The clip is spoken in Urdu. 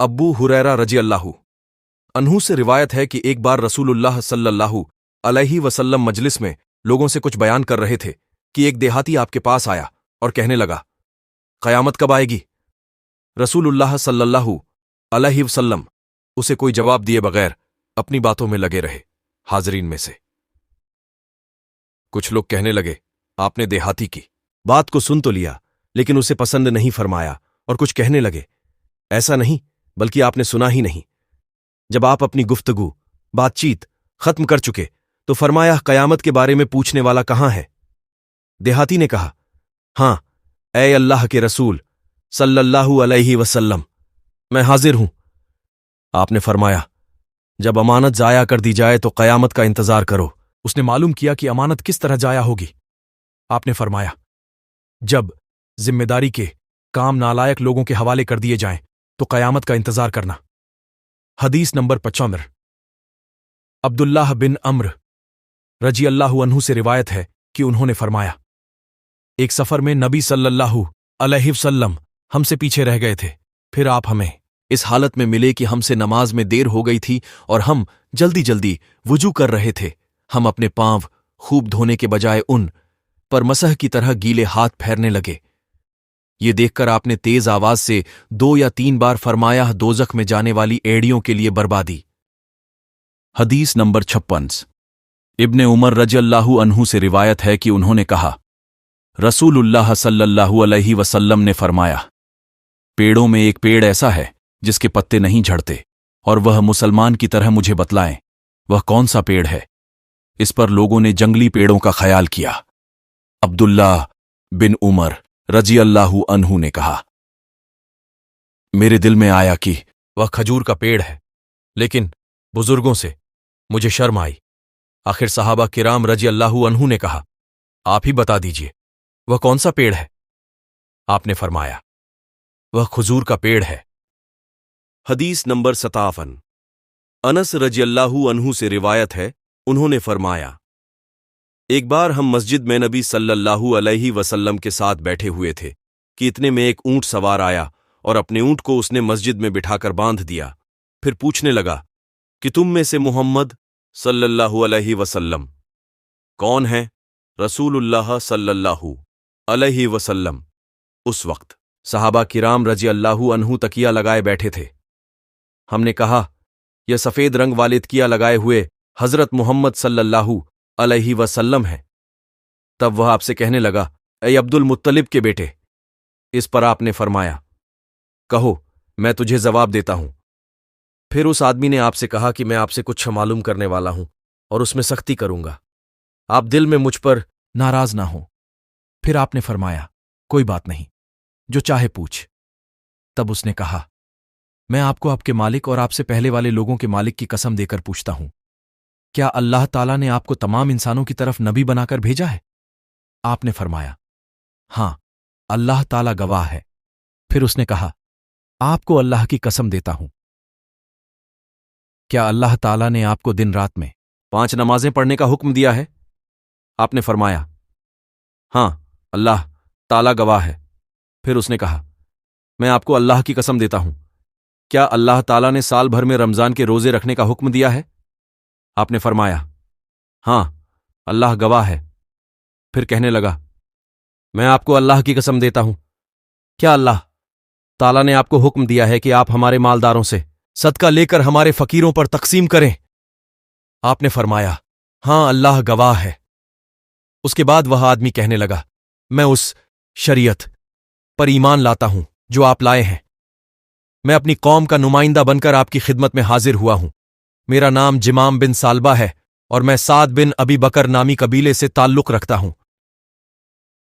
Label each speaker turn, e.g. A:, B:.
A: ابو ہریرہ رضی اللہ عنہ سے روایت ہے کہ ایک بار رسول اللہ صلی اللہ علیہ وسلم مجلس میں لوگوں سے کچھ بیان کر رہے تھے کہ ایک دیہاتی آپ کے پاس آیا اور کہنے لگا، قیامت کب آئے گی؟ رسول اللہ صلی اللہ علیہ وسلم اسے کوئی جواب دیے بغیر اپنی باتوں میں لگے رہے۔ حاضرین میں سے کچھ لوگ کہنے لگے، آپ نے دیہاتی کی بات کو سن تو لیا لیکن اسے پسند نہیں فرمایا، اور کچھ کہنے لگے، ایسا نہیں بلکہ آپ نے سنا ہی نہیں۔ جب آپ اپنی گفتگو بات چیت ختم کر چکے تو فرمایا، قیامت کے بارے میں پوچھنے والا کہاں ہے؟ دیہاتی نے کہا، ہاں اے اللہ کے رسول صلی اللہ علیہ وسلم، میں حاضر ہوں۔ آپ نے فرمایا، جب امانت ضائع کر دی جائے تو قیامت کا انتظار کرو۔ اس نے معلوم کیا کہ امانت کس طرح ضائع ہوگی۔ آپ نے فرمایا، جب ذمہ داری کے کام نالائق لوگوں کے حوالے کر دیے جائیں تو قیامت کا انتظار کرنا۔ حدیث نمبر 55۔ عبداللہ بن عمرو رضی اللہ عنہ سے روایت ہے کہ انہوں نے فرمایا، ایک سفر میں نبی صلی اللہ علیہ وسلم ہم سے پیچھے رہ گئے تھے، پھر آپ ہمیں اس حالت میں ملے کہ ہم سے نماز میں دیر ہو گئی تھی اور ہم جلدی جلدی وضو کر رہے تھے۔ ہم اپنے پاؤں خوب دھونے کے بجائے ان پر مسح کی طرح گیلے ہاتھ پھیرنے لگے۔ یہ دیکھ کر آپ نے تیز آواز سے 2 یا 3 بار فرمایا، دوزخ میں جانے والی ایڑیوں کے لیے بربادی۔ حدیث نمبر 56۔ ابن عمر رضی اللہ عنہ سے روایت ہے کہ انہوں نے کہا، رسول اللہ صلی اللہ علیہ وسلم نے فرمایا، پیڑوں میں ایک پیڑ ایسا ہے جس کے پتے نہیں جھڑتے، اور وہ مسلمان کی طرح مجھے بتلائیں وہ کون سا پیڑ ہے۔ اس پر لوگوں نے جنگلی پیڑوں کا خیال کیا۔ عبداللہ بن عمر رضی اللہ عنہ نے کہا، میرے دل میں آیا کہ وہ کھجور کا پیڑ ہے، لیکن بزرگوں سے مجھے شرم آئی۔ آخر صحابہ کرام رضی اللہ عنہ نے کہا، آپ ہی بتا دیجئے وہ کون سا پیڑ ہے؟ آپ نے فرمایا، وہ کھجور کا پیڑ ہے۔ حدیث نمبر 57۔ انس رضی اللہ عنہ سے روایت ہے، انہوں نے فرمایا، ایک بار ہم مسجد میں نبی صلی اللہ علیہ وسلم کے ساتھ بیٹھے ہوئے تھے کہ اتنے میں ایک اونٹ سوار آیا اور اپنے اونٹ کو اس نے مسجد میں بٹھا کر باندھ دیا، پھر پوچھنے لگا کہ تم میں سے محمد صلی اللہ علیہ وسلم کون ہیں؟ رسول اللہ صلی اللہ علیہ وسلم۔ اس وقت صحابہ کرام رضی اللہ عنہ تکیہ لگائے بیٹھے تھے۔ ہم نے کہا، یہ سفید رنگ والے تکیہ لگائے ہوئے حضرت محمد صلی اللہ علیہ وسلم ہیں۔ تب وہ آپ سے کہنے لگا، اے عبد المطلب کے بیٹے۔ اس پر آپ نے فرمایا، کہو میں تجھے جواب دیتا ہوں۔ پھر اس آدمی نے آپ سے کہا کہ میں آپ سے کچھ معلوم کرنے والا ہوں اور اس میں سختی کروں گا، آپ دل میں مجھ پر ناراض نہ ہوں۔ پھر آپ نے فرمایا، کوئی بات نہیں، جو چاہے پوچھ۔ تب اس نے کہا، میں آپ کو آپ کے مالک اور آپ سے پہلے والے لوگوں کے مالک کی قسم دے کر پوچھتا ہوں، کیا اللہ تعالیٰ نے آپ کو تمام انسانوں کی طرف نبی بنا کر بھیجا ہے؟ آپ نے فرمایا، ہاں اللہ تعالیٰ گواہ ہے۔ پھر اس نے کہا، آپ کو اللہ کی قسم دیتا ہوں، کیا اللہ تعالیٰ نے آپ کو دن رات میں 5 نمازیں پڑھنے کا حکم دیا ہے؟ آپ نے فرمایا، ہاں اللہ تعالیٰ گواہ ہے۔ پھر اس نے کہا، میں آپ کو اللہ کی قسم دیتا ہوں، کیا اللہ تعالیٰ نے سال بھر میں رمضان کے روزے رکھنے کا حکم دیا ہے؟ آپ نے فرمایا، ہاں اللہ گواہ ہے۔ پھر کہنے لگا، میں آپ کو اللہ کی قسم دیتا ہوں، کیا اللہ تعالیٰ نے آپ کو حکم دیا ہے کہ آپ ہمارے مالداروں سے صدقہ لے کر ہمارے فقیروں پر تقسیم کریں؟ آپ نے فرمایا، ہاں اللہ گواہ ہے۔ اس کے بعد وہ آدمی کہنے لگا، میں اس شریعت پر ایمان لاتا ہوں جو آپ لائے ہیں۔ میں اپنی قوم کا نمائندہ بن کر آپ کی خدمت میں حاضر ہوا ہوں۔ میرا نام جمام بن سالبہ ہے اور میں سعد بن ابی بکر نامی قبیلے سے تعلق رکھتا ہوں۔